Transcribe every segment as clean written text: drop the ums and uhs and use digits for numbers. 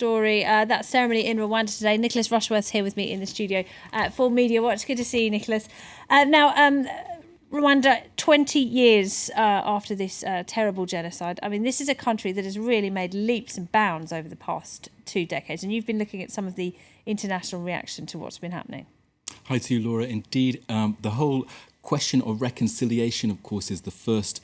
story, that ceremony in Rwanda today. Nicholas Rushworth's here with me in the studio for Media Watch. Good to see you, Nicholas. Now, Rwanda, 20 years after this terrible genocide. I mean, this is a country that has really made leaps and bounds over the past 2 decades, and you've been looking at some of the international reaction to what's been happening. Hi to you, Laura. Indeed, the whole question of reconciliation, of course, is the first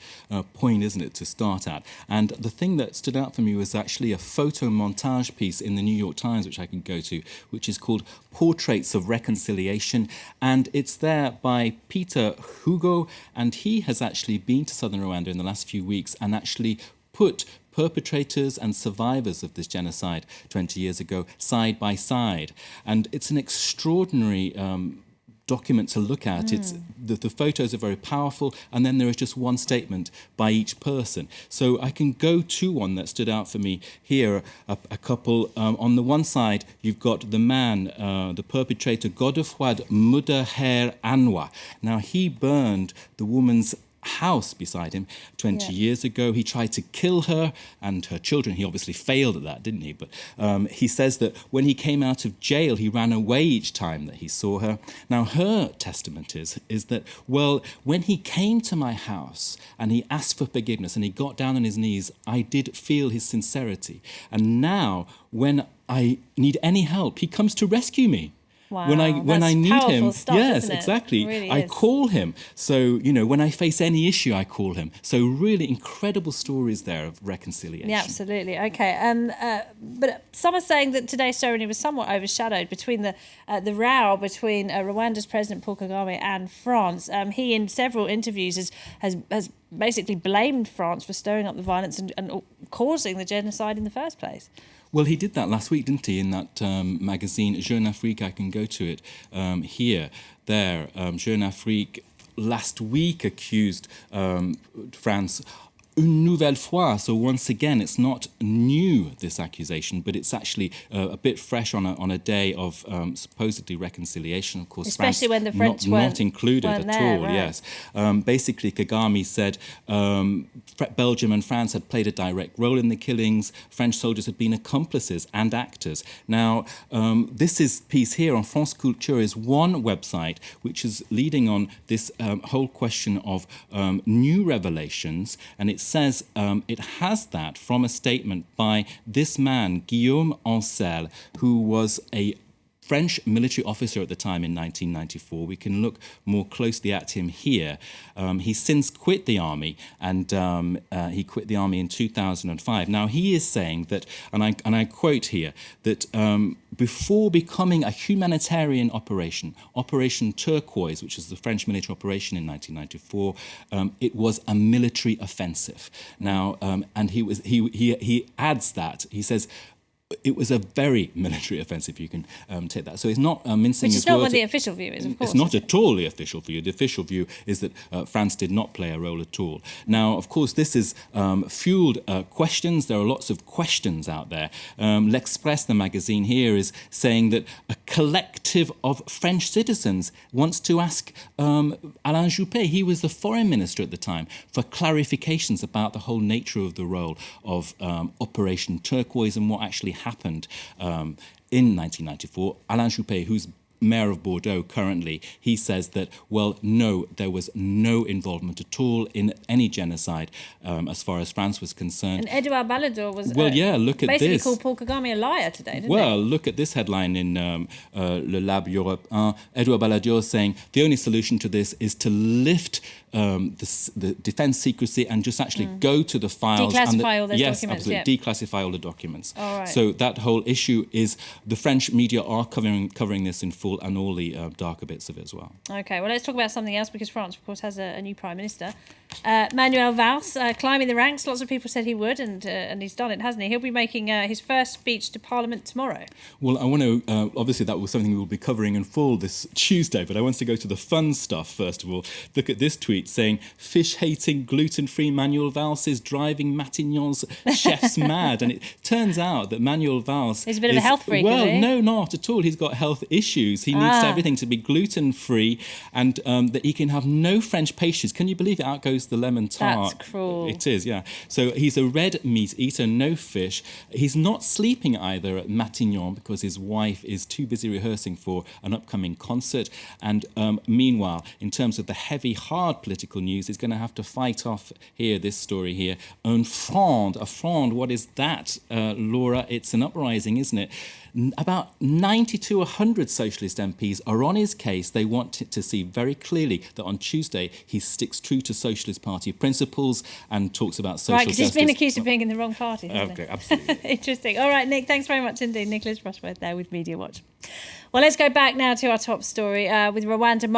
point, isn't it, to start at? And the thing that stood out for me was actually a photo montage piece in the New York Times, which I can go to, which is called Portraits of Reconciliation. And it's there by Peter Hugo, and he has actually been to southern Rwanda in the last few weeks and actually put perpetrators and survivors of this genocide 20 years ago side by side. And it's an extraordinary document to look at. It's the photos are very powerful, and then there is just one statement by each person. So I can go to one that stood out for me here, a couple. On the one side, you've got the man, the perpetrator, Godefroid Mudaher Anwa. Now, he burned the woman's house beside him 20 years ago. He tried to kill her and her children. He obviously failed at that, didn't he? But he says that when he came out of jail, he ran away each time that he saw her. Now, her testament is that, well, when he came to my house and he asked for forgiveness and he got down on his knees, I did feel his sincerity. And now, when I need any help, he comes to rescue me. Wow, when I need him, stuff, yes, exactly. Really I call him. So, you know, when I face any issue, I call him. So really incredible stories there of reconciliation. Yeah, absolutely. Okay. But some are saying that today's ceremony was somewhat overshadowed between the row between Rwanda's President Paul Kagame and France. He, in several interviews, has basically blamed France for stirring up the violence and causing the genocide in the first place. Well, he did that last week, didn't he, in that magazine, Jeune Afrique. I can go to it here, there. Jeune Afrique last week accused France une nouvelle fois. So once again, it's not new, this accusation, but it's actually a bit fresh on a day of supposedly reconciliation. Of course, especially France when the French not included weren't at there, all. right. Yes, basically Kagame said Belgium and France had played a direct role in the killings. French soldiers had been accomplices and actors. Now, this piece here on France Culture is one website which is leading on this whole question of new revelations, and it says it has that from a statement by this man, Guillaume Ancel, who was a French military officer at the time in 1994. We can look more closely at him here. He's since quit the army, and he quit the army in 2005. Now, he is saying that, and I quote here, that before becoming a humanitarian operation, Operation Turquoise, which is the French military operation in 1994, it was a military offensive. Now, and he adds that. He says, it was a very military offensive, you can take that. So he's not mincing his words. Which is not what the official view is, of course. It's not at all the official view. The official view is that France did not play a role at all. Now, of course, this has fueled questions. There are lots of questions out there. L'Express, the magazine here, is saying that a collective of French citizens wants to ask Alain Juppé, he was the foreign minister at the time, for clarifications about the whole nature of the role of Operation Turquoise and what actually happened in 1994. Alain Juppé, who's mayor of Bordeaux currently, he says that, well, no, there was no involvement at all in any genocide as far as France was concerned. And Edouard Balladur was look at basically this. called Paul Kagame a liar today, didn't Well, look at this headline in Le Lab Europe 1. Edouard Balladur saying the only solution to this is to lift the defence secrecy and just actually go to the files. Declassify all those yes, documents. absolutely, Yeah. declassify all the documents. All right. So that whole issue is, the French media are covering this in full, and all the darker bits of it as well. Okay, well, let's talk about something else, because France, of course, has a new Prime Minister. Manuel Valls, climbing the ranks. Lots of people said he would, and he's done it, hasn't he? He'll be making his first speech to Parliament tomorrow. Well, I want to, obviously that was something we will be covering in full this Tuesday, but I want to go to the fun stuff first of all. Look at this tweet saying, fish-hating, gluten-free Manuel Valls is driving Matignon's chefs mad. And it turns out that Manuel Valls He's a bit of a health freak, well, is he? no, not at all. He's got health issues. news. He needs everything to be gluten-free, and that he can have no French pastries. Can you believe it? Out goes the lemon tart. That's cruel. It is, yeah. So he's a red meat eater, no fish. He's not sleeping either at Matignon because his wife is too busy rehearsing for an upcoming concert. And meanwhile, in terms of the heavy, hard political news, he's going to have to fight off here, this story here. Un fronde. A fronde, what is that, Laura? It's an uprising, isn't it? About 90 to 100 socialist MPs are on his case. They want to see very clearly that on Tuesday he sticks true to Socialist Party principles and talks about social Right, because justice. he's been accused of being in the wrong party, hasn't Okay, he? absolutely. Interesting. All right, Nick, thanks very much indeed. Nicholas Rushworth there with Media Watch. Well, let's go back now to our top story with Rwanda.